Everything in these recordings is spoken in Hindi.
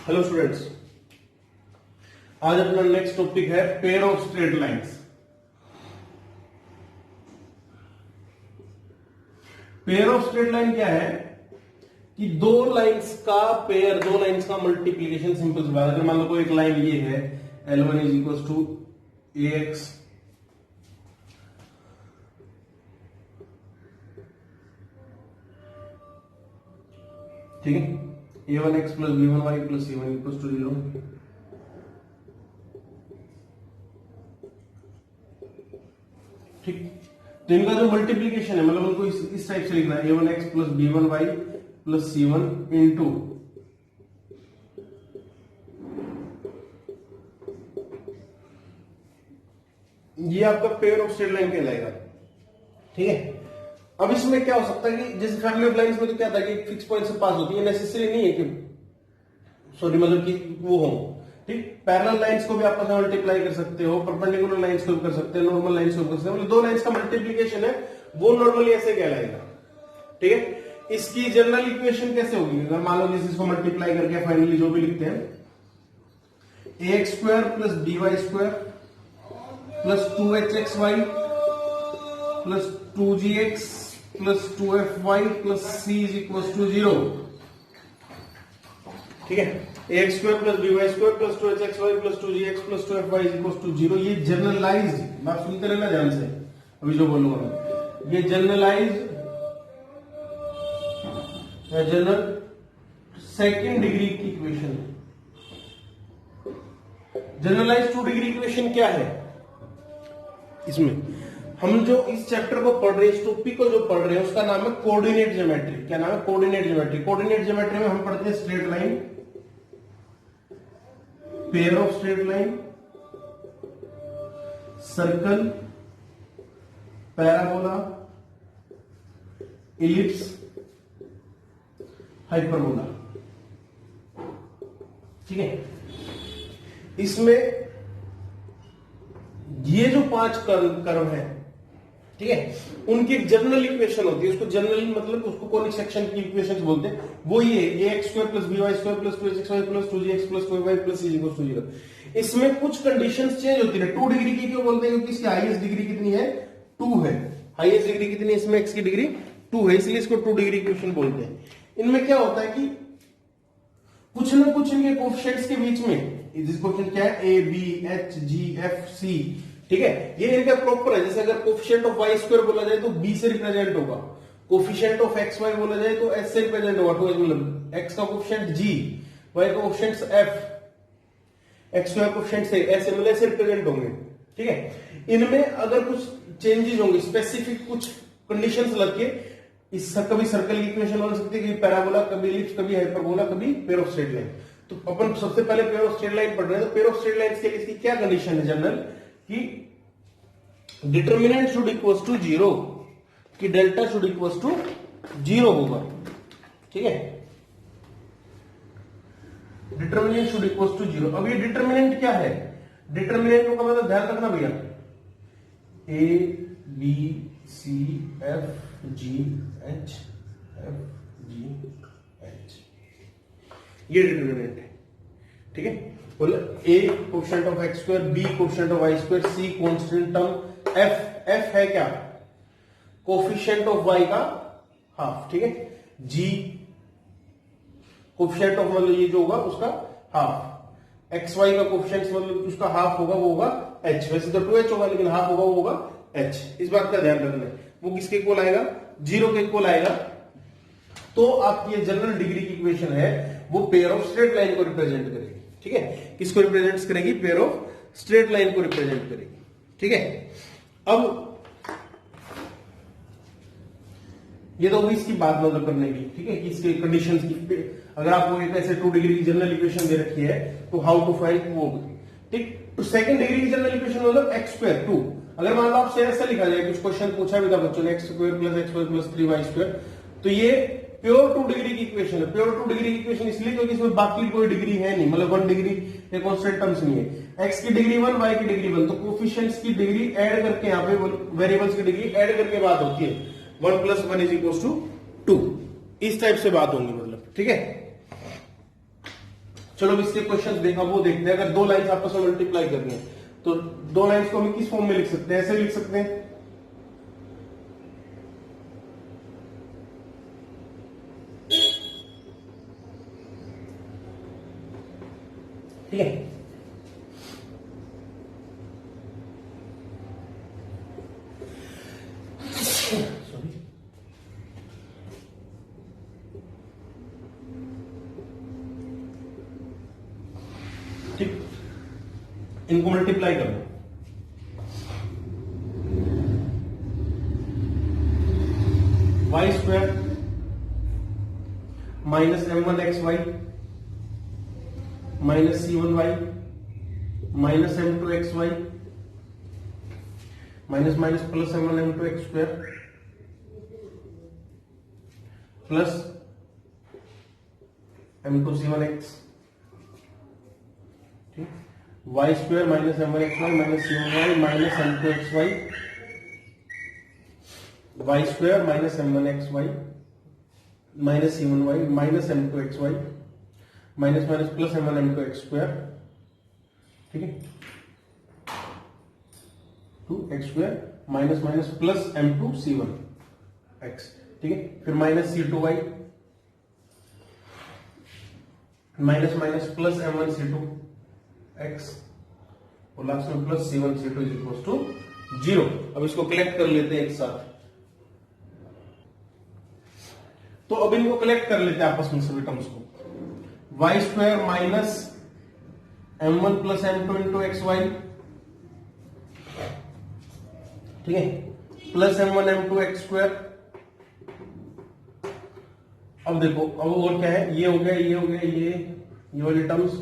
हेलो स्टूडेंट्स, आज अपना नेक्स्ट टॉपिक है pair of straight lines. Pair of straight line क्या है कि दो लाइंस का पेयर, दो लाइंस का मल्टीप्लीकेशन सिंपल सी बात है। अगर मान लो कोई एक लाइन ये है L1 is equal to AX, ठीक है, A1X plus B1Y plus C1 equal to 0। ठीक, तो इनका जो मल्टीप्लीकेशन है, मतलब उनको इस टाइप से लिखना है A1X plus B1Y plus C1 into ये आपका पेयर ऑफ स्ट्रेट लाइन कहलाएगा। ठीक है, अब इसमें क्या हो सकता है कि जैसे फैमिली ऑफ लाइंस में तो क्या था कि फिक्स पॉइंट से पास होती है, नेसेसरी नहीं है कि सॉरी मतलब कि वो हो। ठीक, पैरेलल लाइंस को भी आप मल्टीप्लाई कर सकते हो, परपेंडिकुलर लाइंस को भी कर सकते हो, नॉर्मल लाइंस को भी कर सकते हो। मतलब दो लाइंस का मल्टीप्लीकेशन है वो नॉर्मली ऐसे कहलाएगा। ठीक है, इसकी जनरल इक्वेशन कैसे होगी? अगर मान लो जिस इसको मल्टीप्लाई करके फाइनली जो भी लिखते हैं ax square plus by square plus 2hxy plus 2gx plus 2fy plus c is equal to 0। ठीक है, ax square plus by square plus 2hxy plus 2gx plus 2fy is equal to 0। ये जनरलाइज्ड, बात सुनते रहना ध्यान से, अभी जो बोलूंगा मैं, ये जनरलाइज्ड जनरल सेकेंड डिग्री की इक्वेशन है। जनरलाइज टू डिग्री इक्वेशन क्या है? इसमें हम जो इस चैप्टर को पढ़ रहे हैं, इस टॉपिक को जो पढ़ रहे हैं, उसका नाम है कोऑर्डिनेट ज्योमेट्री। क्या नाम है? Coordinate geometry. कोऑर्डिनेट ज्योमेट्री में हम पढ़ते हैं straight line, pair of straight line, circle, parabola, ellipse, hyperbola. ठीक है, इसमें ये जो 5 कर्व है, ठीक है, उनकी एक जनरल इक्वेशन होती है। उसको जनरल मतलब उसको कॉनिक सेक्शन की इक्वेशंस बोलते हैं। वो ये ax square plus by square plus 2hxy plus 2gx plus 2y plus c equal to 0। इसमें कुछ कंडीशंस चेंज होती है। 2 डिग्री की क्यों बोलते हैं? क्योंकि इसकी हाईएस्ट डिग्री कितनी है? 2 है। हाईएस्ट डिग्री कितनी है इसमें? x की डिग्री 2 है, इसलिए इसको 2 डिग्री इक्वेशन बोलते हैं। इनमें क्या होता है कि कुछ ना कुछ इनके कोएफिशिएंट्स के बीच में, दिस कोएफिशिएंट क्या है? a b h g f c। ठीक है, ये इनका प्रॉपर है। जैसे अगर कोएफिशिएंट ऑफ y स्क्वायर बोला जाए तो b से रिप्रेजेंट होगा, कोएफिशिएंट ऑफ x y बोला जाए तो s से रिप्रेजेंट होगा। तो मतलब x का कोएफिशिएंट g, y का coefficient f, x y coefficient से ऐसे मतलब ऐसे रिप्रेजेंट होंगे। ठीक है, इनमें अगर कुछ चेंजेस होंगे, स्पेसिफिक कुछ कंडीशंस लग के, इसका कभी सर्कल की इक्वेशन बन सकती है, कभी पैराबोला, कभी इलिप्स, कभी हाइपरबोला, कभी पेयर ऑफ स्ट्रेट लाइन। तो अपन सबसे पहले पेयर ऑफ स्ट्रेट लाइन पढ़ रहे हैं। तो पेयर ऑफ स्ट्रेट लाइंस के लिए इसकी क्या कंडीशन है जनरल? कि डिटर्मिनेंट शुड इक्वल्स टू 0, कि डेल्टा शुड इक्वल्स टू 0 होगा। ठीक है, डिटर्मिनेंट शुड इक्वल्स टू 0। अब ये डिटर्मिनेंट क्या है? डिटर्मिनेंट का मतलब ध्यान रखना भैया, a b c f g h f g h, ये डिटर्मिनेंट है। ठीक है, बोले a coefficient of x square, b coefficient of y square, c constant term, f है क्या? कोएफिशिएंट ऑफ y का हाफ। ठीक है, g कोएफिशिएंट ऑफ मतलब ये जो होगा उसका हाफ, x y का कोएफिशिएंट मतलब उसका हाफ होगा, वो होगा h। वैसे तो 2h होगा लेकिन हाफ होगा, वो होगा h। इस बात का ध्यान रखना है। वो किसके इक्वल आएगा? 0 के इक्वल आएगा। तो आपकी ये जनरल डिग्री की इक्वेशन है, वो पेयर ऑफ स्ट्रेट लाइन को रिप्रेजेंट करेगी। ठीक है, किसको रिप्रेजेंट करेगी? पेयर ऑफ स्ट्रेट लाइन को रिप्रेजेंट करेगी। ठीक है, अब ये तो हुई इसकी बात मतलब करने की। ठीक है, कि इसके कंडीशंस की, अगर आपको एक ऐसे 2 डिग्री की जनरल इक्वेशन दे रखी है तो हाउ टू फाइंड वो। ठीक, तो सेकंड डिग्री की जनरल इक्वेशन मतलब x स्क्वायर 2। अगर मान लो आपसे ऐसा लिखा जाए, कुछ क्वेश्चन पूछा भी था बच्चों ने, x square plus x square plus 3y square, तो ये प्योर 2 डिग्री की इक्वेशन है। प्योर 2 डिग्री की इक्वेशन इसलिए क्योंकि इसमें बाकी कोई डिग्री है नहीं, मतलब 1 डिग्री या कांस्टेंट टर्म्स नहीं है। x की डिग्री 1, y की डिग्री 1, तो कोएफिशिएंट्स की डिग्री ऐड करके, यहाँ पे वेरिएबल्स की डिग्री ऐड करके बात होती है। 1 + 1 = 2, इस टाइप से बात होंगी मतलब। ठीक है, चलो अब इसके क्वेश्चन देखा वो देखते हैं। अगर दो लाइन्स आपस में मल्टीप्लाई करनी है तो दो लाइन्स को हम किस फॉर्म में लिख सकते हैं? ऐसे लिख सकते हैं, ठीक है। ठीक, इनको मल्टीप्लाई कर दो। Y square minus m1xy minus c1y minus m2xy minus minus plus m1m2x square plus m2c1x, ठीक, y square minus m1xy minus c1y minus m2xy, y square minus m1xy minus c1y minus m2xy minus minus plus m1m2x square, ठीक है, 2x square minus minus plus m2c1x, ठीक है। फिर minus c2y minus minus plus m1c2x और लास्ट में plus c1c2 is equal to 0। अब इसको कलेक्ट कर लेते हैं एक साथ। तो अब इनको कलेक्ट कर लेते हैं आपस में सभी टर्म्स को। Y square minus m1 plus m2 into x y, ठीक है, plus m1 m2 x square. अब देखो अब और क्या है, ये हो गया ये हो गया ये वाली टर्म्स,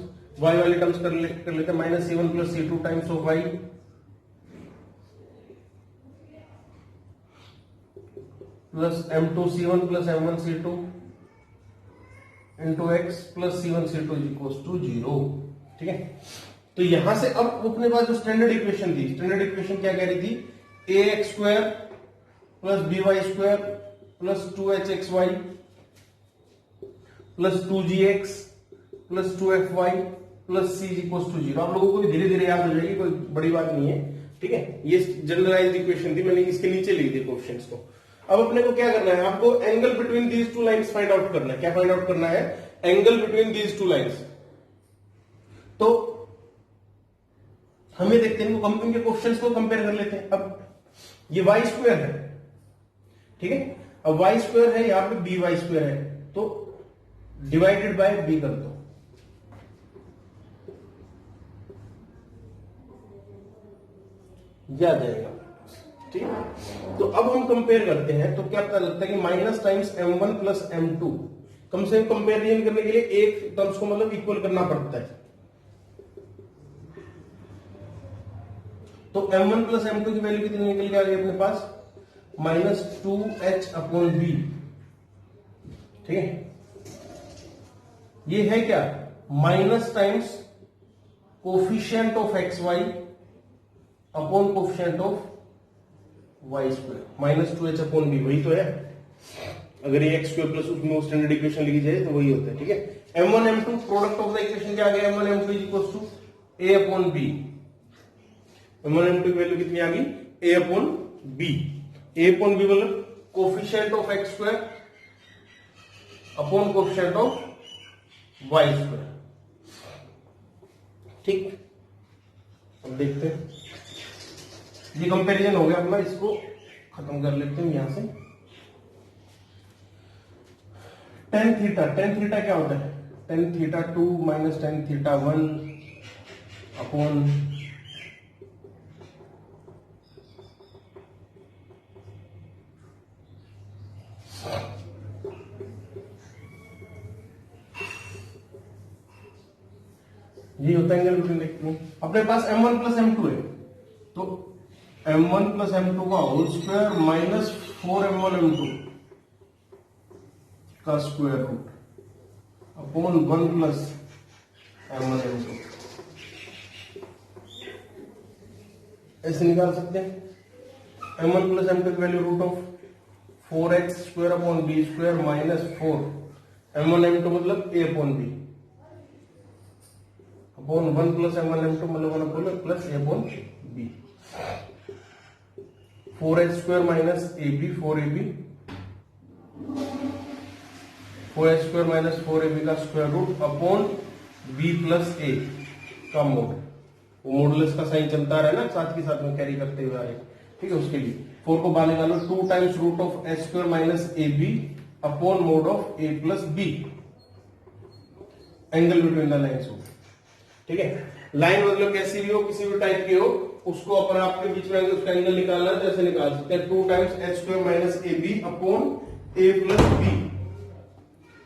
y वाली टर्म्स कर लेते हैं। Minus c1 plus c2 times of y plus m2c1 plus m1c2 into x plus c1c2 is equal to 0, ठीक है। तो यहां से अब अपने पास जो स्टैंडर्ड इक्वेशन थी, स्टैंडर्ड इक्वेशन क्या कह रही थी? ax square plus by square plus 2hxy plus 2gx plus 2fy plus c equal to 0। आप लोगों को भी धीरे धीरे याद हो जाएगी, कोई बड़ी बात नहीं है, ठीक है। ये जनरलाइज्ड इक्वेशन थी, मैंने इसके नीचे लिख दिया क्वेश्चंस को। अब अपने को क्या करना है? आपको angle between these two lines find out करना है। क्या फाइंड आउट करना है? Angle between these two lines. तो हमें देखते हैं इनके क्वेश्चंस को कंपेयर कर लेते हैं। अब ये वाई स्क्वायर है, ठीक है, अब वाई स्क्वायर है, यहां पे बी वाई स्क्वायर है, तो डिवाइडेड बाय बी कर दो, यह आ जाएगा, ठीक है। तो अब हम कंपेयर करते हैं, तो क्या पता लगता है कि minus times m1 plus m2, कम से कम कंपेरिजन करने के लिए एक टर्म्स को मतलब इक्वल करना पड़ता है। तो m1 प्लस m2 की वैल्यू कितनी निकल के आ गई अपने पास? माइनस 2h अपॉन बी, ठीक है। ये है क्या? Minus times coefficient of x y upon coefficient of y square, minus 2h upon B, वही तो है। अगर ये एक्स स्क्वायर प्लस उसमें स्टैंडर्ड इक्वेशन लिखी जाए तो वही होता है, ठीक है। m1 m2 product of the equation क्या आ गया? m1 m2 is equal to a upon b. m1 m2 की वैल्यू कितनी आ गई? a upon b. a upon b मतलब coefficient of x square upon coefficient of y square, ठीक। अब देखते हैं, ये कंपैरिजन हो गया अपना, इसको खत्म कर लेते हैं यहां से। टेन थीटा क्या होता है? Tan theta 2 minus tan theta 1 upon ये होता है एंगल बिटवीन देखते हैं। अपने पास m1 प्लस m2 है, तो m1 प्लस m2 का whole square minus 4m1 m2 का square root upon 1 plus m1 m2, ऐसे निकाल सकते हैं। m1 प्लस m2 की value root of 4x square upon B square minus 4 m1 m2 मतलब a upon B, upon 1 plus m1 m2 मतलब 1 upon plus a upon b। 4h² minus ab 4ab 4h² minus 4ab का square root upon b plus a का मोड। वो मॉडुलस का साइन चलता रहे ना साथ के साथ में कैरी करते हुए आ रहे, ठीक है। उसके लिए 4 को बाहर निकालो, 2 times root of h² minus ab upon mod of a plus b, angle between the lines of, ठीक है। लाइन मतलब कैसी भी हो, किसी भी टाइप की हो, उसको अपन आपके बीच में उसका एंगल निकालना है, जैसे निकाल सकते हैं 2 times h² minus ab upon a plus b,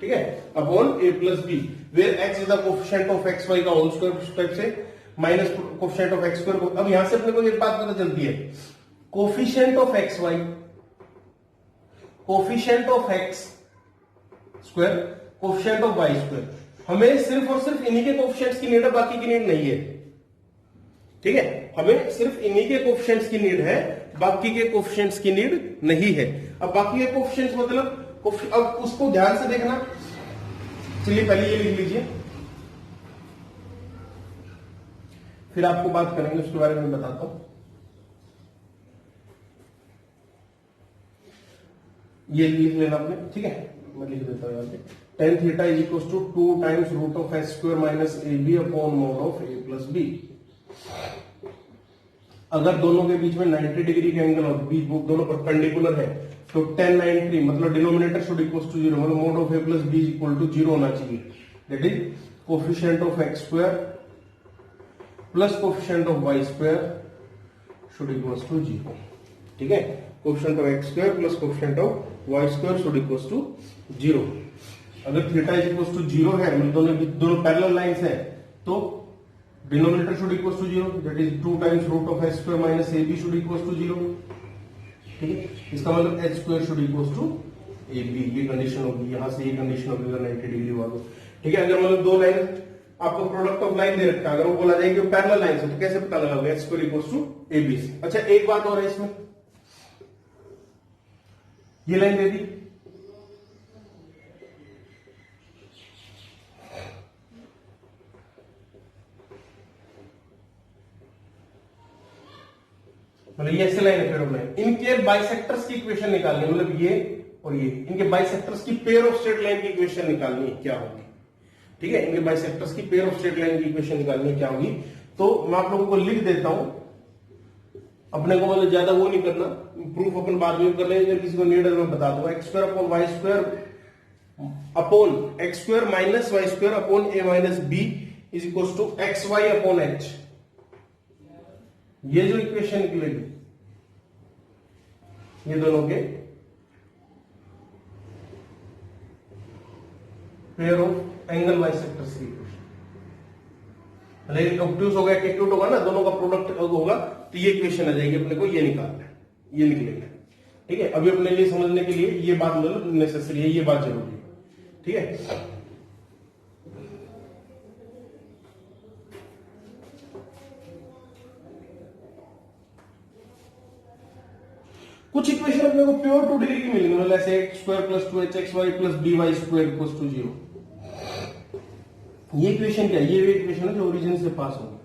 ठीक है, upon a plus b, where x is the coefficient of xy का होल स्क्वायर टाइप से minus coefficient of x square. अब यहां से अपने को एक बात पता चलती है, coefficient of xy, coefficient of x square, coefficient of y square, हमें सिर्फ और सिर्फ इन्हीं के कोफिशिएंट्स की नीड है, बाकी की नीड नहीं है, ठीक है। हमें सिर्फ इन्हीं के कोफिशिएंट्स की नीड है, बाकी के कोफिशिएंट्स की नीड नहीं है। अब बाकी के कोफिशिएंट्स मतलब अब उसको ध्यान से देखना। चलिए पहले ये लिख लीजिए, फिर आपको बात करेंगे उसके बारे में बताता हूं। ये लिख लेना आपने, ठीक है, मैं लिख देता हूं यहां पे। tan theta is equal to 2 times root of h square minus ab upon mod of a plus b। अगर दोनों के बीच में 90 डिग्री का एंगल और बीच दोनों परपेंडिकुलर है तो tan 90 मतलब डिनोमिनेटर शुड इक्वल टू 0, मतलब mod of a plus b equal to 0 होना चाहिए। That is coefficient of x square plus coefficient of y square should equal to 0, ठीक है। Coefficient of x square plus coefficient of y square should equal to 0। अगर थीटा इज इक्वल टू 0 है, मतलब दोनों पैरेलल लाइंस है, तो denominator should equal to 0, that is 2 times root of h square minus ab should equal to 0, ठीक है। इसका मतलब h square should equal to ab, ये कंडीशन होगी, यहां से ये कंडीशन होगी अगर 90 डिग्री हुआ तो, ठीक है। अगर मतलब दो लाइन आपको प्रोडक्ट ऑफ लाइन दे रखा है, अगर वो बोला जाए कि पैरेलल लाइन है तो कैसे पता लगाओगे, h square equal to ab। अच्छा एक बात और है इसमें, ये लाइन दे दी, मतलब ये ऐसे लाइन है, पेयर ऑफ लाइन, इनके बाइसेक्टर्स की इक्वेशन निकालनी है, मतलब ये और ये, इनके बाइसेक्टर्स की पेयर ऑफ स्ट्रेट लाइन की इक्वेशन निकालनी है, क्या होगी, ठीक है। इनके बाइसेक्टर्स की पेयर ऑफ स्ट्रेट लाइन की इक्वेशन निकालनी है, क्या होगी। तो मैं आप लोगों को लिख देता हूं, अपने को मतलब ज्यादा वो नहीं करना, प्रूफ अपन बाद में कर लेंगे, किसी को नीड है मैं बता दूंगा। X square upon y square upon x square minus y square upon a minus b is equal to x y upon h. ये जो इक्वेशन निकलेगी ये दोनों के पेयर ऑफ एंगल बाइसेक्टर्स की इक्वेशन, ऑब्ट्यूज होगा एक्यूट होगा ना, दोनों का प्रोडक्ट होगा, तो ये इक्वेशन आ जाएगी। अपने को ये निकालना है, ये निकलेगा, ठीक है। अभी अपने लिए समझने के लिए ये बात मतलब नेसेसरी है, ये बात जरूरी है, ठीक है। कुछ इक्वेशन अपने को प्योर 2 डिग्री की मिलेंगी, मतलब ऐसे x square plus 2hxy plus by square equals to 0। ये इक्वेशन क्या है, ये भी इक्वेशन है जो ओरिजिन से पास होगी,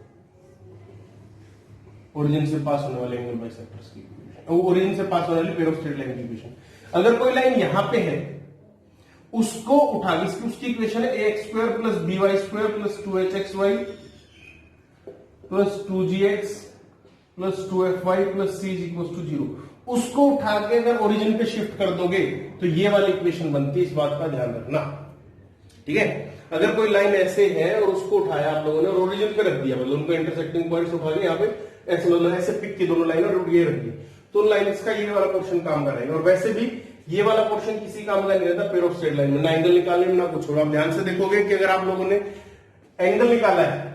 ओरिजिन से पास होने वाले एंगल बाइसेक्टर्स की इक्वेशन, ओरिजिन से पास होने वाली पेयर ऑफ स्ट्रेट लाइन की इक्वेशन। अगर कोई लाइन यहां पे है उसको उठा के, उसकी इक्वेशन है ax square plus by square plus 2hxy plus 2gx plus 2fy plus c is equal to 0। उसको उठा के अगर ओरिजिन पे शिफ्ट कर दोगे तो ये वाली इक्वेशन बनती है, इस बात का ध्यान रखना, ठीक है। अगर कोई लाइन ऐसे है और उसको उठाया आप लोगों ने और ओरिजिन पे रख दिया, मतलब उनको इंटरसेक्टिंग पॉइंट्स उठा के यहाँ पे ऐसे मतलब ऐसे पिक की दोनों लाइन और ये रख दी, तो लाइन्स का ये वाला पोर्शन काम करेगा। और वैसे भी ये वाला पोर्शन किसी काम का नहीं रहता पेयर ऑफ स्ट्रेट लाइन में, ना एंगल निकालने में ना कुछ होगा। आप ध्यान से देखोगे कि अगर आप लोगों ने एंगल निकाला है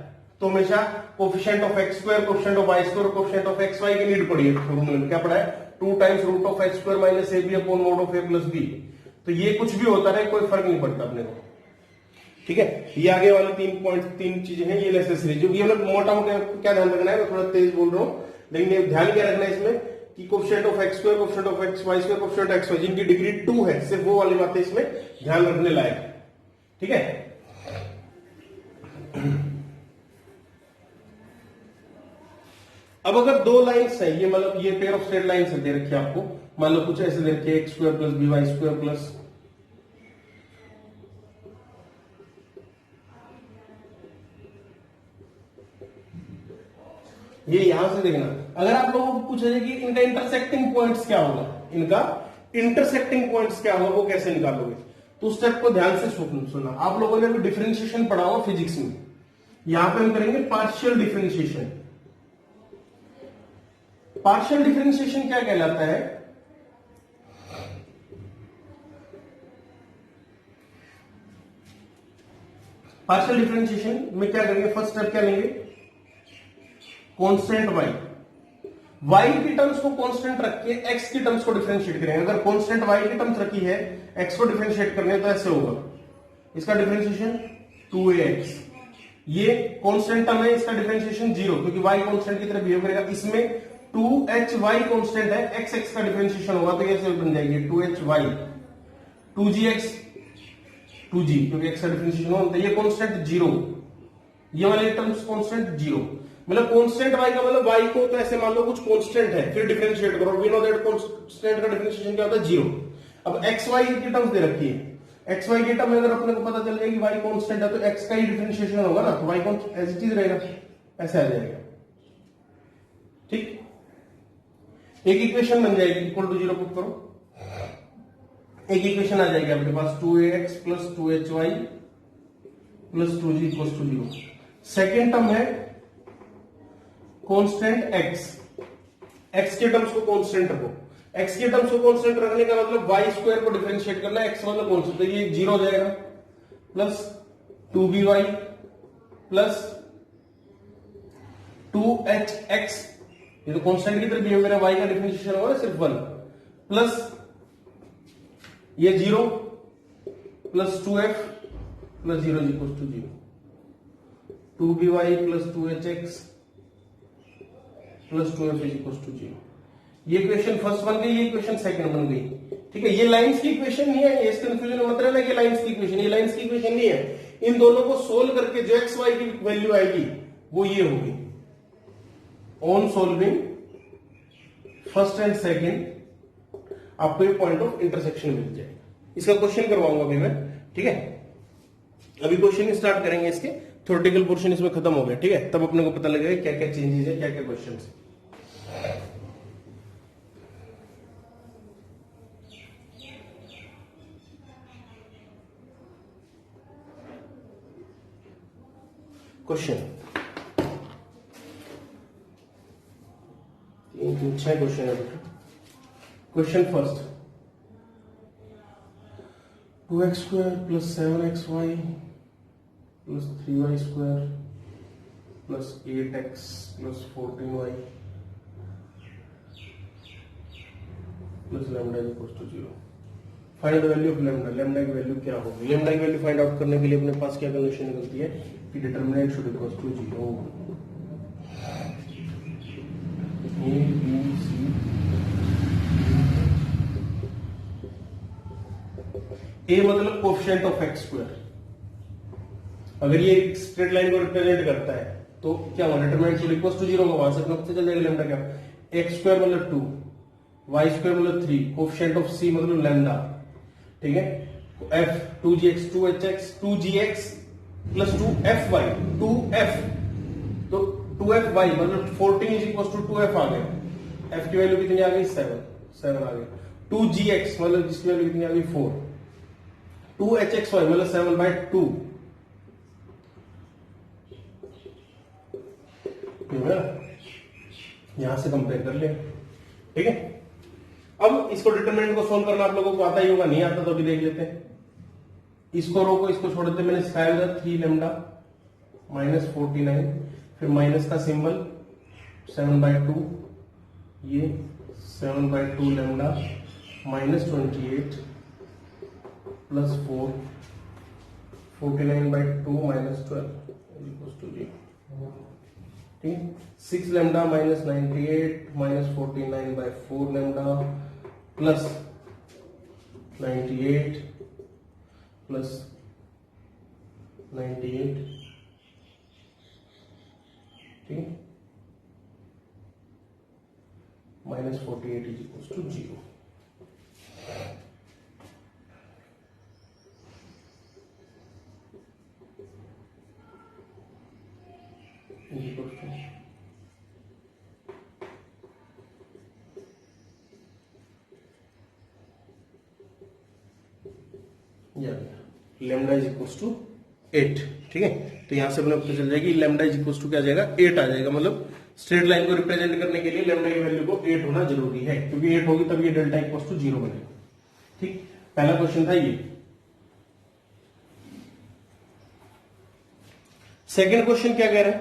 तो हमेशा coefficient of x square, coefficient of y square, coefficient of x y की नीड पड़ी है। फॉर्मूले में क्या पड़ा है, 2 times root of x square minus a b upon mod of a plus b. तो ये कुछ भी होता रहे कोई फर्क नहीं पड़ता अपने को, ठीक है। ये आगे वाले 3 चीजें हैं, ये नेसेसरी, जो ये मतलब मोटा मोटा क्या ध्यान रखना है, मैं थोड़ा तेज बोल रहा हूं, लेकिन ध्यान क्या रखना है इसमें कि coefficient of x square, coefficient of x y square, coefficient x y जिनकी डिग्री 2 है, सिर्फ वो वाली बातें इसमें ध्यान रखने लायक, ठीक है। अब अगर दो लाइंस है, ये मतलब ये पेयर ऑफ स्ट्रेट लाइंस दे रखी है आपको, मान लो कुछ ऐसे दे रखी है x square plus b y square plus, ये यहां से देखना। अगर आप लोगों को पूछा जाए कि इनका इंटरसेक्टिंग पॉइंट्स क्या होगा, इनका इंटरसेक्टिंग पॉइंट्स क्या होगा, वो कैसे निकालोगे, तो उस स्टेप को ध्यान से सुनना। आप लोगों ने अभी डिफरेंशिएशन पढ़ा हुआ फिजिक्स में, यहां पे हम करेंगे पार्शियल डिफरेंशिएशन। पार्शियल डिफरेंशिएशन क्या कहलाता है? पार्शियल डिफरेंशिएशन में क्या करेंगे, फर्स्ट स्टेप क्या लेंगे, कांस्टेंट y की टर्म्स को कांस्टेंट रख के x की टर्म्स को डिफरेंशिएट करेंगे। अगर कांस्टेंट y की टर्म्स रखी है, x को डिफरेंशिएट करने तो ऐसे होगा, इसका डिफरेंशिएशन 2ax, ये कांस्टेंट टर्म है, इसका डिफरेंशिएशन 0 क्योंकि y कांस्टेंट की तरह बिहेव करेगा। इसमें 2hy कांस्टेंट है, x का डिफरेंशिएशन होगा तो ऐसे बन जाएगी 2hy, 2gx 2g क्योंकि x का डिफरेंशिएशन होगा, ये कांस्टेंट 0, ये वाले टर्म्स कांस्टेंट 0। मतलब कांस्टेंट y का मतलब y को तो ऐसे मान लो कुछ कांस्टेंट है, फिर डिफरेंशिएट करो, वी नो दैट कांस्टेंट का डिफरेंशिएशन क्या होता है, 0। अब x y की टर्म्स दे रखी है, x y की टर्म में अगर अपने को पता चल जाए कि y कांस्टेंट है तो x का ही डिफरेंशिएशन होगा ना, तो y constant as it is रहेगा, ऐसे आ जाएगा। ठीक, एक इक्वेशन बन जाएगी, इक्वल टू 0 पुट करो, एक इक्वेशन आ जाएगी आपके पास 2ax plus 2hy plus 2g equal to 0। Second term है कांस्टेंट x के टर्म्स को कांस्टेंट रखो, x के टर्म्स को कांस्टेंट रखने का मतलब y स्क्वायर को डिफरेंशिएट करना है, x मतलब कांस्टेंट, तो ये 0 हो जाएगा, प्लस 2by प्लस 2hx, ये तो कांस्टेंट की तरह बिहेव करेगा, y का डिफरेंशिएशन होगा सिर्फ 1, प्लस ये 0 plus 2f plus 0 equal to 0, 2by plus 2hx plus 2f equal to 0। ये इक्वेशन फर्स्ट बन गई, ये इक्वेशन सेकंड बन गई। ठीक है, ये लाइंस की इक्वेशन नहीं है, इस कंफ्यूजन में मत रहना कि लाइंस की इक्वेशन, ये लाइंस की इक्वेशन नहीं है। इन दोनों को सोल्व करके जो एक्स वाई की वैल्यू आएगी वो ये होगी। On solving first and second आपको ये पॉइंट ऑफ इंटरसेक्शन मिल जाएगा। इसका क्वेश्चन करवाऊंगा अभी मैं, ठीक है। अभी क्वेश्चन स्टार्ट करेंगे, इसके थ्योरेटिकल पोर्शन इसमें खत्म हो गया, ठीक है। तब अपने को पता लगेगा क्या क्या चेंजेस है, क्या क्या क्वेश्चन है। क्वेश्चन 6 क्वेश्चन है बेटा। Question first, 2x square plus 7xy plus 3y square plus 8x plus 14y plus lambda equal to 0। Find the value of lambda. Lambda की वैल्यू क्या होगी? लैम्डा की वैल्यू फाइंड आउट करने के लिए अपने पास क्या कंडीशन निकलती है कि determinant should equal to 0। A b c, a मतलब कोएफिशिएंट ऑफ एक्स स्क्वायर। अगर ये एक स्ट्रेट लाइन को रिप्रेजेंट करता है तो क्या होगा, डिटरमिनेंट शुड इक्वल टू 0 होगा, वहां से अपने पता चल जाएगा लैम्डा क्या। एक्स स्क्वायर मतलब 2, वाई स्क्वायर मतलब 3, कोएफिशिएंट ऑफ सी मतलब लैम्डा, ठीक है। F 2gx 2hx 2gx plus 2fy 2f, तो 2fy मतलब 14 इज इक्वल टू 2f आ गया। f की वैल्यू कितनी आ गई? 7 आ गई। 2gx मतलब जिसकी वैल्यू कितनी आ गई? 4। 2hxy मतलब 7/2, यहां से कंपेयर कर ले, ठीक है। अब इसको डिटरमिनेंट को सोल्व करना आप लोगों को आता ही होगा, नहीं आता तो भी देख लेते हैं। इसको रोको, इसको छोड़ देते। मैंने सिखाया था 3 लैम्डा माइनस 49, फिर माइनस का सिंबल 7/2, ये 7/2 lambda minus 28 plus 4, 49/2 minus 12 equal to 0, ठीक। 6 lambda minus 98 minus 49/4 lambda plus 98 plus 98, ठीक। Minus 48 is equal to 0। Lambda is equal to 8। ठीक है, तो यहां से अपने पता चल जाएगी लेमडा इज इक्वल टू क्या आ जाएगा, 8 आ जाएगा। मतलब स्ट्रेट लाइन को रिप्रेजेंट करने के लिए लेमडा की वैल्यू को 8 होना जरूरी है, क्योंकि 8 होगी तब ये डेल्टा इक्वल टू 0 बनेगा। ठीक, पहला क्वेश्चन था ये। सेकंड क्वेश्चन क्या कह रहा है,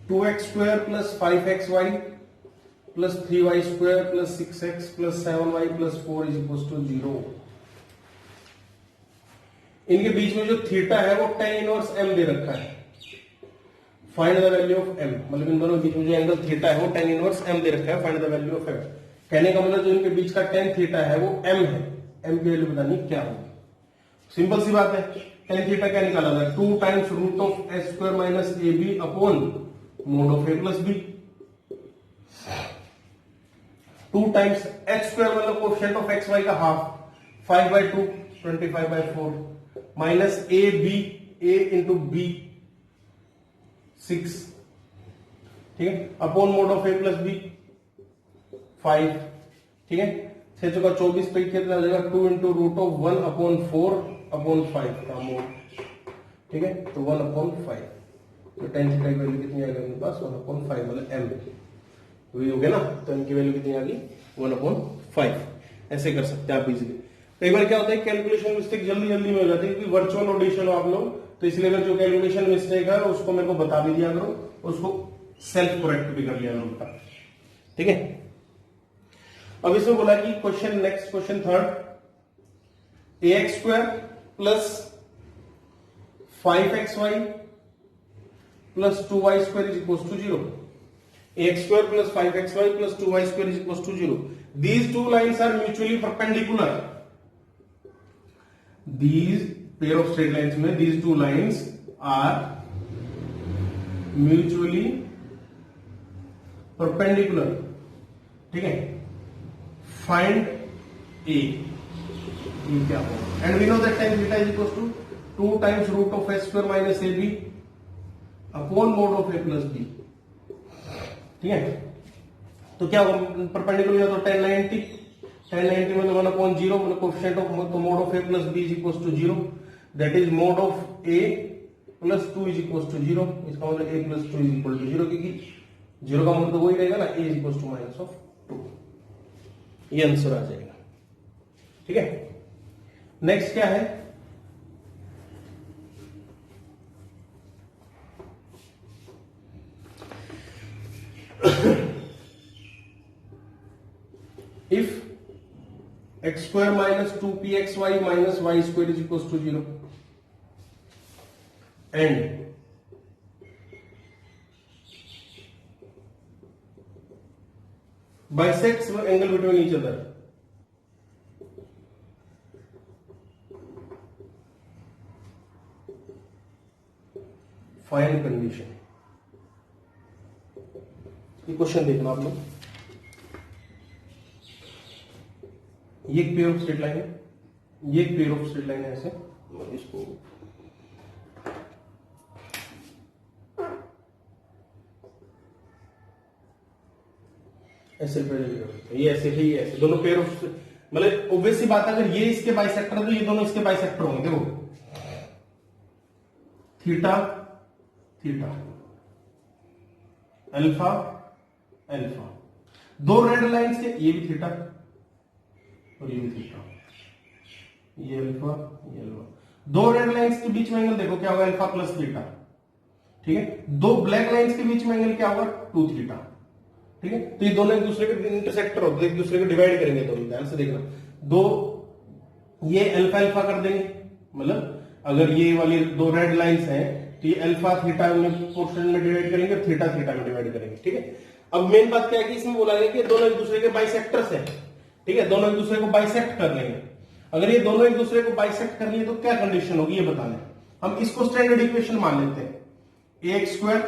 two x square plus 5xy plus 3y square plus 6x plus 7y plus 4 is equal to 0। इनके बीच में जो थीटा है वो tan इनवर्स m दे रखा है। Find the value of m, मतलब इन दोनों के बीच में जो एंगल थीटा है वो tan इनवर्स m दे रखा है। Find the value of m, कहने का मतलब जो इनके बीच का tan थीटा है वो m है। m की वैल्यू बतानी क्या होगी। सिंपल सी बात है, tan थीटा क्या निकाला था, 2 times root of s square minus ab upon mod of a plus b। 2 times x square मतलब कोएफिशिएंट ऑफ एक्स वाई का half, 5/2 25/4 minus a b a into b 6। ठीक है, upon mod of a plus b 5। ठीक है, 6 चौका 24 पे कितना हो जाएगा, 2 into root of 1 upon 4 upon 5 का मोड। ठीक है, तो 1 अपॉन 5, तो tan थीटा की वैल्यू कितनी आ गई मेरे पास, 1 अपॉन 5 मतलब m वही हो गया ना। तो इनकी वैल्यू कितनी आ गई, 1 अपॉन 5। ऐसे कर सकते हैं आप इजीली। कई बार क्या होता है कैलकुलेशन मिस्टेक जल्दी जल्दी में हो जाती है, क्योंकि वर्चुअल ऑडिशन हो आप लोग, तो इसलिए अगर जो कैलकुलेशन मिस्टेक है उसको मेरे को बता भी दिया करो, उसको सेल्फ करेक्ट भी कर लिया करो। ठीक है, अब इसमें बोला कि question next question third, ax square plus 5xy plus 2y square is equal to 0। ax square plus 5xy plus 2y square is equals to 0. These two lines are mutually perpendicular. These pair of straight lines में these two lines are mutually perpendicular. ठीक है, find a, ये क्या होगा, and we know that tan theta is equals to 2 times root of s square minus ab upon mod of a plus b। ठीक है, तो क्या होगा, परपेंडिकुलर तो tan 90 मतलब 1 अपॉन 0 मतलब coefficient of mod of a plus b is equal to 0, that is mod of a plus 2 is equal to 0। इसका मतलब a plus 2 is equal to 0, क्योंकि 0 का मोड तो वही रहेगा ना, a is equal to minus of 2। ये आंसर आ जाएगा। ठीक है, नेक्स्ट क्या है, if x square minus 2pxy minus y square is equals to 0 and bisects the angle between each other, find condition। ये क्वेश्चन देखना आप लोग, ये एक पेयर ऑफ स्ट्रेट लाइन है, ये एक पेयर ऑफ स्ट्रेट लाइन है, ऐसे इसको ऐसे रिप्रेजेंट करते हैं, ये ऐसे ही ऐसे दोनों पेयर ऑफ, मतलब ऑब्वियस सी बात है, अगर ये इसके बाइसेक्टर है तो ये दोनों इसके बाइसेक्टर होंगे। देखो थीटा थीटा अल्फा अल्फा, दो रेड लाइंस के, ये भी थीटा और ये भी थीटा, ये अल्फा ये अल्फा, दो रेड लाइंस के बीच में एंगल देखो क्या होगा, अल्फा प्लस थीटा। ठीक है, दो ब्लैक लाइंस के बीच में एंगल क्या होगा, 2 थीटा। ठीक है, तो ये दोनों एक दूसरे के इंटरसेक्टर होते हैं, एक दूसरे को डिवाइड करेंगे दोनों, ध्यान से देखना। दो ये अल्फा अल्फा कर देंगे, मतलब अगर ये वाली दो रेड लाइंस हैं तो ये अल्फा थीटा में पोर्शन में डिवाइड करेंगे और थीटा थीटा में डिवाइड करेंगे। ठीक है, अब मेन बात क्या है कि इसमें बोला गया कि दोनों एक दूसरे के बाइसेक्टर्स हैं। ठीक है, दोनों एक दूसरे को बाइसेक्ट कर लेंगे। अगर ये दोनों एक दूसरे को बाइसेक्ट कर लिए तो क्या कंडीशन होगी ये बताना है। हम इसको स्टैंडर्ड इक्वेशन मान लेते हैं। ax square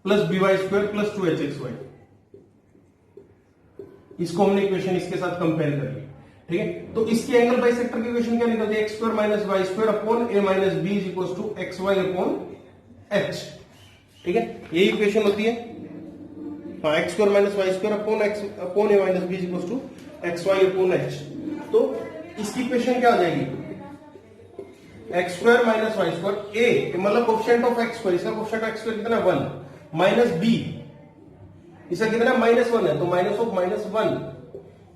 plus by square plus 2hxy, इसको हमने इक्वेशन इसके साथ कंपेयर कर लिया। ठीक है, तो इसके एंगल बाइसेक्टर की इक्वेशन क्या निकलती है? X square minus y square upon a minus b is equal to x y upon h. ठीक है, यही इक्वेशन होती है। हाँ, x square minus y square upon x upon a minus b is equal to x y upon h. तो इसकी इक्वेशन क्या आ जाएगी? X square minus y square, a मतलब कोएफिशिएंट ऑफ एक्स स्क्वायर, इसका कोएफिशिएंट ऑफ एक्स स्क्वायर कितना 1 माइनस बी, इसका कितना -1 है, तो minus of -1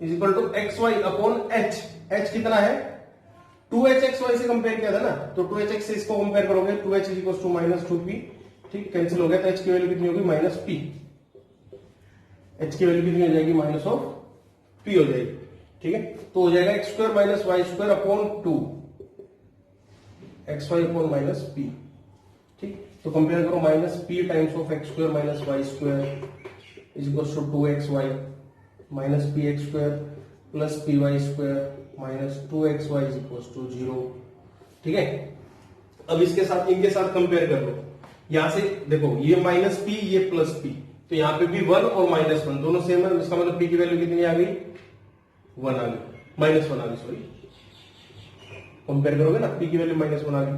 is equal to x y upon h. H कितना है? 2h एक्स वाई से कंपेयर किया था ना, तो 2h से इसको कंपेयर करोगे 2h is equal to -2p। ठीक, कैंसिल हो गया, तो h की वैल्यू कितनी होगी? -p। h की वैल्यू कितनी हो जाएगी? -p हो जाएगी। ठीक है, तो हो जाएगा x square minus y square upon 2 x y upon -p। ठीक, तो कंपेयर करो, -p times of x square minus y square is equal to 2xy minus p x square plus p y square minus 2xy is equal to 0। ठीक है, अब इसके साथ इनके साथ कंपेयर कर लो। यहां से देखो, ये -p ये +p, तो यहां पे भी 1 और -1 दोनों सेम है, इसका मतलब p की वैल्यू कितनी आ गई? 1 आ गई, -1 आ गई, सॉरी। कंपेयर करोगे ना, p की वैल्यू -1 आ गई,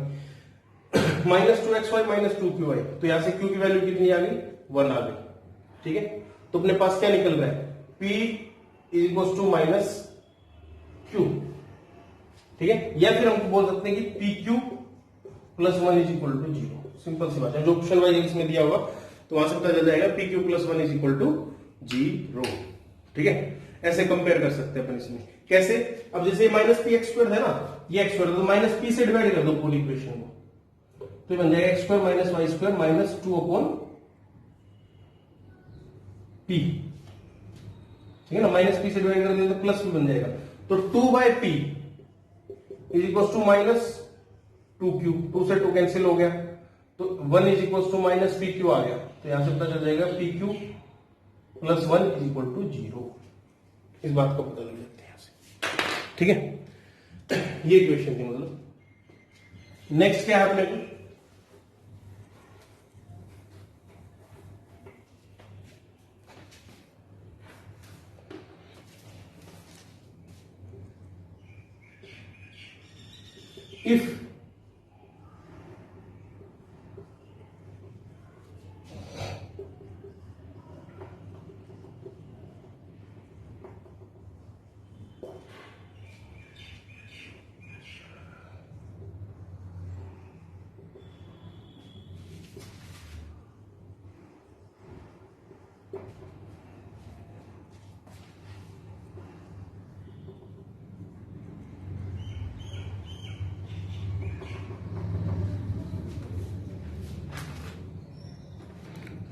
-2xy माइनस 2qy, तो यहां से q की वैल्यू कितनी आ गई? 1 आ गई। ठीक है, तो अपने पास क्या निकल रहा है? P is equal to -q। ठीक है, या फिर हम बोल सकते हैं कि PQ + 1 is equal to 0। Simple सी बात है, जो ऑप्शन वाइज इसमें दिया होगा तो वहां से पता चल जाएगा PQ + 1 इज इक्वल टू 0। ठीक है, ऐसे कंपेयर कर सकते हैं अपन इसमें। कैसे? अब जैसे -px² है ना, ये x स्क्वायर, तो -p से डिवाइड कर दो पूरी इक्वेशन को, तो बन जाएगा x square minus y square minus 2 upon p। ठीक है ना, -p से डिवाइड कर दिया तो प्लस भी बन जाएगा, तो 2/p is equal to -2q, 2 से 2 कैंसिल हो गया, तो 1 इज इक्वल टू -pq आ गया, तो यहां से पता चल जाएगा pq + 1 इज इक्वल टू 0। इस बात को पता लग जाता है यहां से। ठीक है, ये इक्वेशन थी। मतलब नेक्स्ट क्या है अपने को? if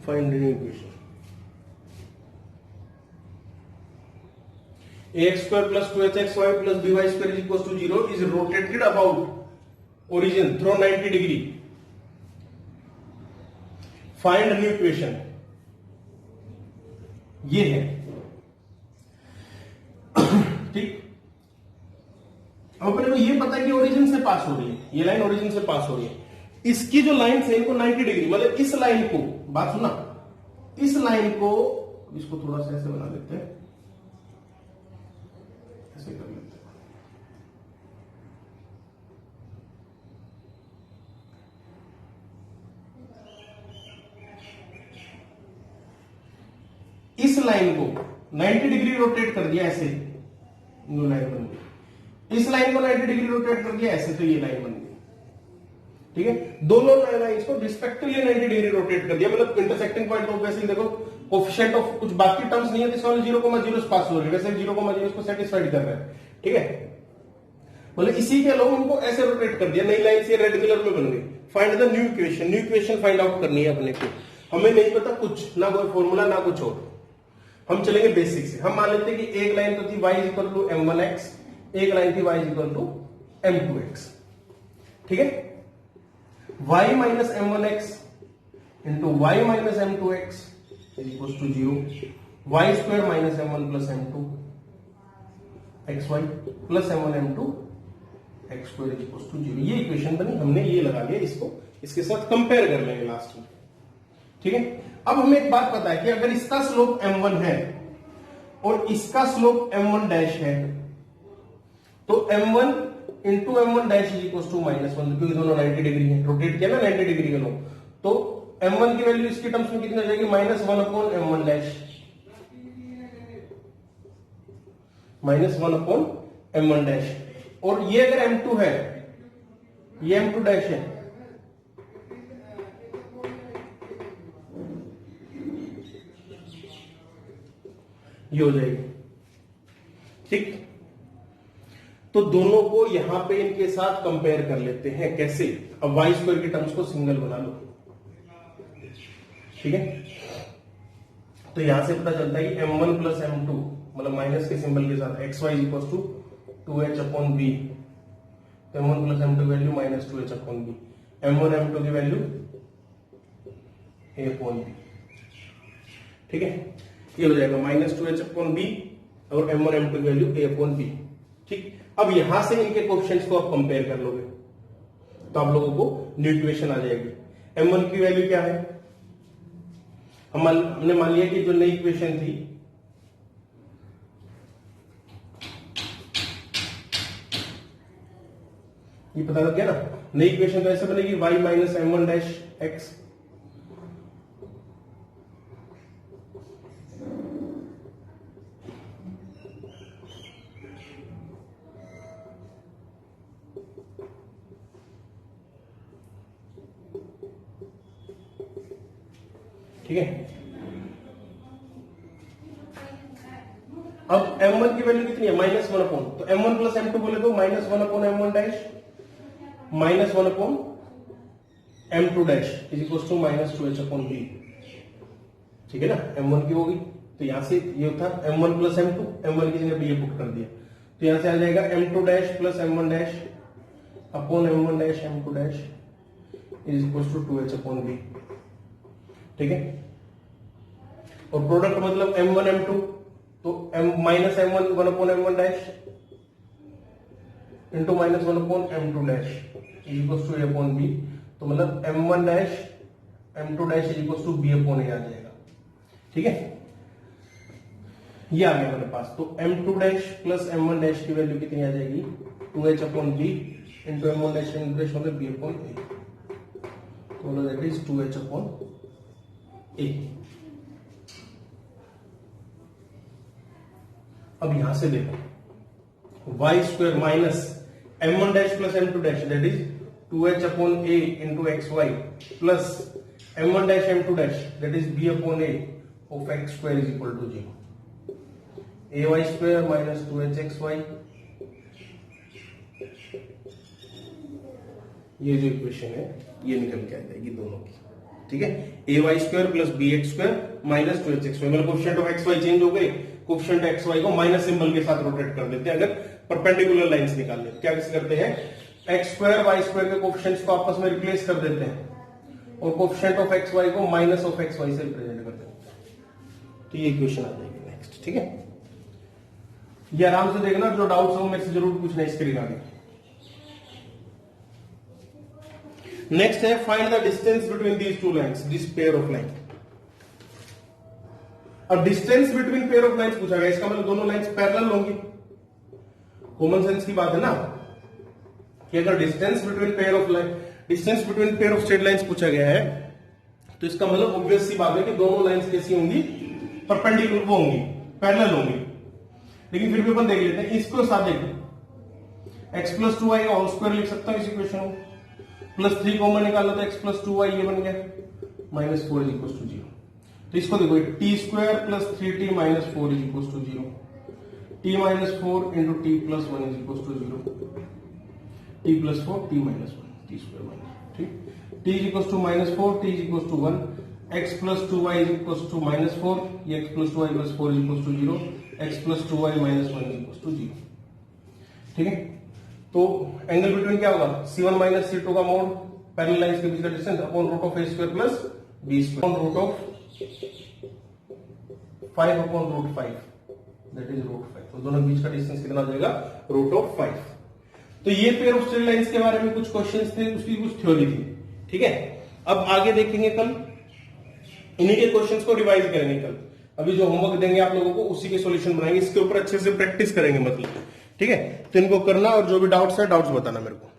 find the equation ax square plus 2hxy plus by square is equals to 0 is rotated about origin through 90 degree. Find new equation. ये है ठीक। अब अपने को ये पता है कि ओरिजिन से पास हो रही है, ये लाइन ओरिजिन से पास हो रही है। इसकी जो लाइन है इनको 90 डिग्री, मतलब इस लाइन को, बात सुना, इस लाइन को, इसको थोड़ा सा ऐसे बना देते हैं, ऐसे कर लेते हैं। इस लाइन को 90 डिग्री रोटेट कर दिया ऐसे, न्यू लाइन बन गई। इस लाइन को 90 डिग्री रोटेट कर दिया ऐसे, तो ये लाइन बन गई। ठीक है, दोनों लाइंस को रिस्पेक्टिवली 90 डिग्री रोटेट कर दिया, मतलब इंटरसेक्टिंग पॉइंट ऑब्वियसली देखो कोएफिशिएंट ऑफ कुछ बाकी टर्म्स नहीं है, इसका 0,0 से पास हो रही है, वैसे 0,0 को सेटिस्फाइड कर रहा है। ठीक है, मतलब इसी के अलावा उनको ऐसे रोटेट कर दिया, नई लाइन से रेड कलर में बन गई। Find the new equation, new equation find out करनी है अपने को। हमें नहीं पता कुछ, ना कोई फॉर्मूला ना कुछ और, हम चलेंगे बेसिक से। हम मान लेते हैं कि एक लाइन तो थी y इक्वल टू m1x, एक लाइन थी y इक्वल टू m2x। ठीक है, y minus m1x into y minus m2x is equal to 0, y square minus m1 plus m2 xy plus m1 m2 x square equal to 0। ये इक्वेशन बनी, हमने ये लगा लिया, इसको इसके साथ कंपेयर कर लेंगे लास्ट में। ठीक है, अब हमें एक बात पता है कि अगर इसका स्लोप m1 है और इसका स्लोप m1 डैश है तो m1 into m1 dash is equal to -1, क्योंकि दोनों 90 डिग्री है, रोटेट किया ना 90 डिग्री का लोग, तो m1 की वैल्यू इसके टर्म्स में कितनी हो जाएगी, -1 upon m1 dash, -1 upon m1 dash. और ये अगर m2 है, ये m2 डैश है, ये हो जाएगी। ठीक, तो दोनों को यहां पे इनके साथ कंपेयर कर लेते हैं। कैसे? अब वाई स्क्वायर के टर्म्स को सिंगल बना लो। ठीक है, तो यहां से पता चलता है कि m1 प्लस m2 मतलब माइनस के सिंबल के साथ x y equal to 2h upon b, तो m1 प्लस m2 की value -2h upon b, m1 m2 की वैल्यू a अपॉन बी। ठीक है, ये हो जाएगा -2h अपॉन बी और m1 m2 की वैल्यू a अपॉन बी। ठीक, अब यहां से इनके कोएफिशिएंट्स को आप कंपेयर कर लोगे तो आप लोगों को न्यू इक्वेशन आ जाएगी। m1 की वैल्यू क्या है, हमने मान लिया कि जो नई इक्वेशन थी ये पता लग गया ना, नई इक्वेशन तो ऐसे बनेगी y minus m1 dash x, ठीक है। अब m1 की वैल्यू कितनी है, -1 अपॉन, तो m1 प्लस m2 बोले तो -1 upon m1 dash -1 upon m2 dash is equal to -2h upon b। ठीक है ना, m1 की होगी, तो यहां से ये था m1 प्लस m2, m1 की जगह b पुट कर दिया, तो यहां से आ जाएगा m2 dash plus m1 dash upon m1 dash m2 dash is equal to 2h upon b। ठीक है, और प्रोडक्ट मतलब m1 m2, तो minus m1 1 upon m1 dash into -1 upon m2 dash is equal to a upon b, तो मतलब m1 dash m2 dash is equal to b upon a आ जाएगा। ठीक है, ये आ गया मेरे पास, तो m2 dash plus m1 dash की वैल्यू कितनी आ जाएगी, 2h upon b into m1 dash into होगा b अपॉन a, तो that is 2h upon a। अब यहां से देखो y square minus m1 dash plus m2 dash that is 2h upon a into x y plus m1 dash m2 dash that is b upon a of x square is equal to 0, ay square minus 2hxy। ये जो इक्वेशन है ये निकल के आ जाएगी दोनों की। ठीक है, ay square plus bx square minus 2hxy, मतलब कोएफिशिएंट ऑफ xy चेंज हो गए, कोएफिशिएंट xy को माइनस सिंबल के साथ रोटेट कर देते हैं। अगर परपेंडिकुलर लाइंस निकालने क्या कैसे करते हैं, x स्क्वायर y स्क्वायर के कोएफिशिएंट्स को आपस में रिप्लेस कर देते हैं और कोएफिशिएंट ऑफ xy को माइनस ऑफ xy से रिप्रेजेंट कर देते हैं। तो ये इक्वेशन आ जाएगी नेक्स्ट। ठीक है, ये आराम से देखना, जो डाउट्स हो मेरे से जरूर पूछना इसके रिगार्डिंग। नेक्स्ट है find the distance between these two lines, this pair of line. अब distance between pair of lines पूछा गया, इसका मतलब दोनों लाइन्स पैरेलल होंगी। कॉमन सेंस की बात है ना कि अगर distance between pair of line, distance between pair of straight lines पूछा गया है तो इसका मतलब ऑब्वियस सी बात है कि दोनों लाइन्स कैसी होंगी, परपेंडिकुलर वो होंगी, पैरेलल होंगी। लेकिन फिर भी अपन देख लेते हैं इसको साथ देखो, x प्लस 2y का होल स्क्वायर लिख सकता हूं इस इक्वेशन को, प्लस 3 कॉमन निकालो तो x प्लस 2y ये बन गया, -4 इज इक्वल टू 0। तो इसको देखो t square plus 3t minus 4 is equal to 0, t minus 4 into t plus 1 is equal to 0, t plus 4 t minus 1 t square minus, ठीक, t is equal to -4 t is equal to 1, x plus 2y is equal to -4, ये x plus 2y plus 4 is equal to 0, x plus 2y minus 1 is equal to 0। ठीक है, तो एंगल बिटवीन क्या होगा, c1 माइनस c2 का मोड, पैरेलल लाइंस के बीच का distance upon root of a square plus b square upon root of 5 upon root 5 that is root 5। तो दोनों बीच का डिस्टेंस कितना हो जाएगा, रूट ऑफ 5। तो ये पेयर ऑफ स्ट्रेट लाइंस के बारे में कुछ क्वेश्चंस थे, उसकी कुछ थ्योरी थी। ठीक है, अब आगे देखेंगे कल, इन्हीं के क्वेश्चंस को रिवाइज करेंगे कल। अभी जो होमवर्क देंगे आप लोगों को उसी के सॉल्यूशन बनाएंगे, इसके ऊपर अच्छे से प्रैक्टिस करेंगे मतलब। ठीक है, तो इनको करना और जो भी डाउट्स है डाउट्स बताना मेरे को।